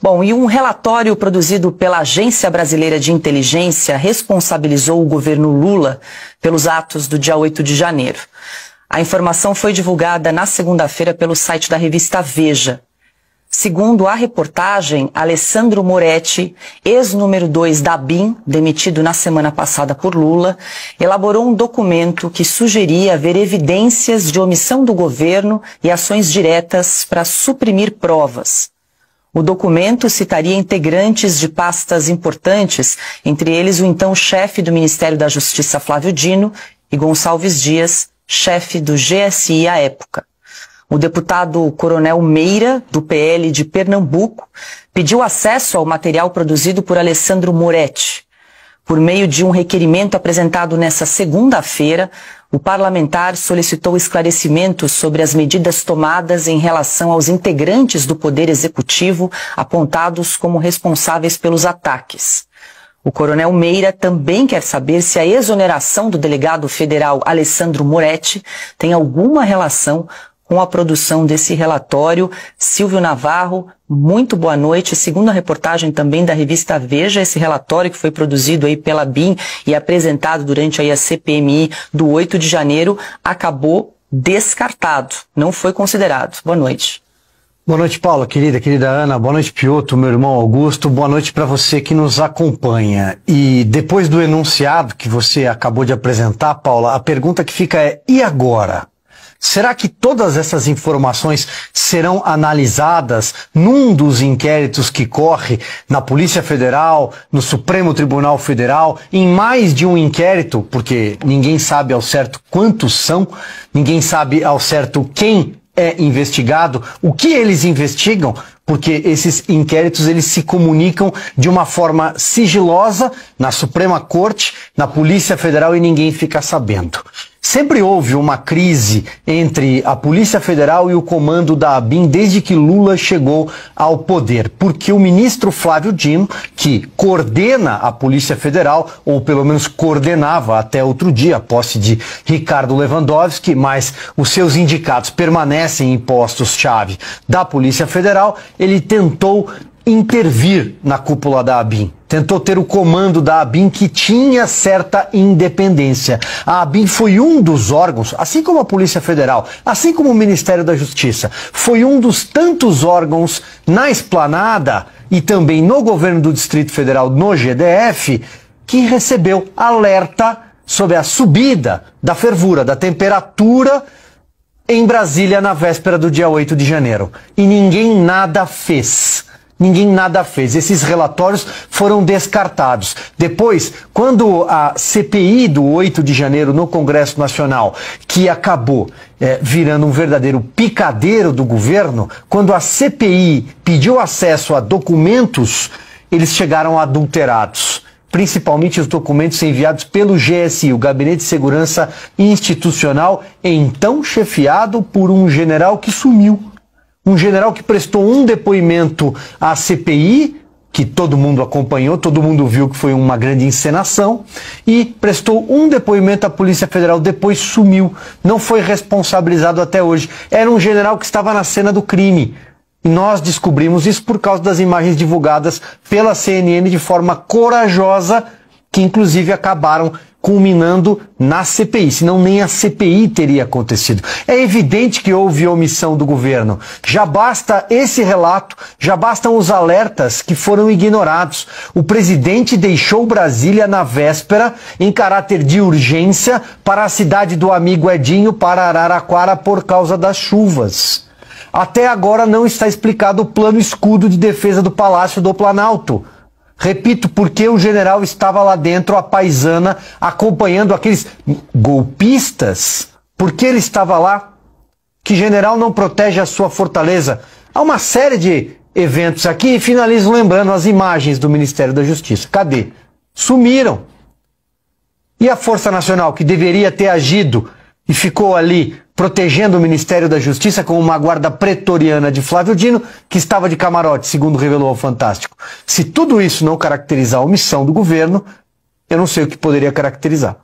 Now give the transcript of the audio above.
Bom, e um relatório produzido pela Agência Brasileira de Inteligência responsabilizou o governo Lula pelos atos do dia 8 de janeiro. A informação foi divulgada na segunda-feira pelo site da revista Veja. Segundo a reportagem, Alessandro Moretti, ex-número 2 da ABIN, demitido na semana passada por Lula, elaborou um documento que sugeria haver evidências de omissão do governo e ações diretas para suprimir provas. O documento citaria integrantes de pastas importantes, entre eles o então chefe do Ministério da Justiça, Flávio Dino, e Gonçalves Dias, chefe do GSI à época. O deputado Coronel Meira, do PL de Pernambuco, pediu acesso ao material produzido por Alessandro Moretti. Por meio de um requerimento apresentado nesta segunda-feira, o parlamentar solicitou esclarecimentos sobre as medidas tomadas em relação aos integrantes do Poder Executivo apontados como responsáveis pelos ataques. O coronel Meira também quer saber se a exoneração do delegado federal Alessandro Moretti tem alguma relação com a produção desse relatório. Silvio Navarro, muito boa noite. Segundo a reportagem também da revista Veja, esse relatório que foi produzido aí pela BIM e apresentado durante aí a CPMI do 8 de janeiro acabou descartado, não foi considerado. Boa noite. Boa noite, Paula, querida Ana, boa noite, Piotr, meu irmão Augusto, boa noite para você que nos acompanha. E depois do enunciado que você acabou de apresentar, Paula, a pergunta que fica é: e agora? Será que todas essas informações serão analisadas num dos inquéritos que corre na Polícia Federal, no Supremo Tribunal Federal, em mais de um inquérito? Porque ninguém sabe ao certo quantos são, ninguém sabe ao certo quem é investigado, o que eles investigam, porque esses inquéritos eles se comunicam de uma forma sigilosa na Suprema Corte, na Polícia Federal, e ninguém fica sabendo. Sempre houve uma crise entre a Polícia Federal e o comando da ABIN desde que Lula chegou ao poder, porque o ministro Flávio Dino, que coordena a Polícia Federal, ou pelo menos coordenava até outro dia, a posse de Ricardo Lewandowski, mas os seus indicados permanecem em postos-chave da Polícia Federal, ele tentou intervir na cúpula da ABIN. Tentou ter o comando da ABIN, que tinha certa independência. A ABIN foi um dos órgãos, assim como a Polícia Federal, assim como o Ministério da Justiça, foi um dos tantos órgãos na esplanada e também no governo do Distrito Federal, no GDF, que recebeu alerta sobre a subida da fervura, da temperatura em Brasília na véspera do dia 8 de janeiro. E ninguém nada fez. Ninguém nada fez. Esses relatórios foram descartados. Depois, quando a CPI do 8 de janeiro no Congresso Nacional, que acabou virando um verdadeiro picadeiro do governo, quando a CPI pediu acesso a documentos, eles chegaram adulterados. Principalmente os documentos enviados pelo GSI, o Gabinete de Segurança Institucional, então chefiado por um general que sumiu. Um general que prestou um depoimento à CPI, que todo mundo acompanhou, todo mundo viu que foi uma grande encenação, e prestou um depoimento à Polícia Federal, depois sumiu, não foi responsabilizado até hoje. Era um general que estava na cena do crime. E nós descobrimos isso por causa das imagens divulgadas pela CNN de forma corajosa, que inclusive acabaram culminando na CPI, senão nem a CPI teria acontecido. É evidente que houve omissão do governo. Já basta esse relato, já bastam os alertas que foram ignorados. O presidente deixou Brasília na véspera, em caráter de urgência, para a cidade do amigo Edinho, para Araraquara, por causa das chuvas. Até agora não está explicado o plano escudo de defesa do Palácio do Planalto. Repito, porque o general estava lá dentro, a paisana, acompanhando aqueles golpistas. Por que ele estava lá? Que general não protege a sua fortaleza? Há uma série de eventos aqui e finalizo lembrando as imagens do Ministério da Justiça. Cadê? Sumiram. E a Força Nacional, que deveria ter agido e ficou ali protegendo o Ministério da Justiça com uma guarda pretoriana de Flávio Dino, que estava de camarote, segundo revelou ao Fantástico. Se tudo isso não caracterizar a omissão do governo, eu não sei o que poderia caracterizar.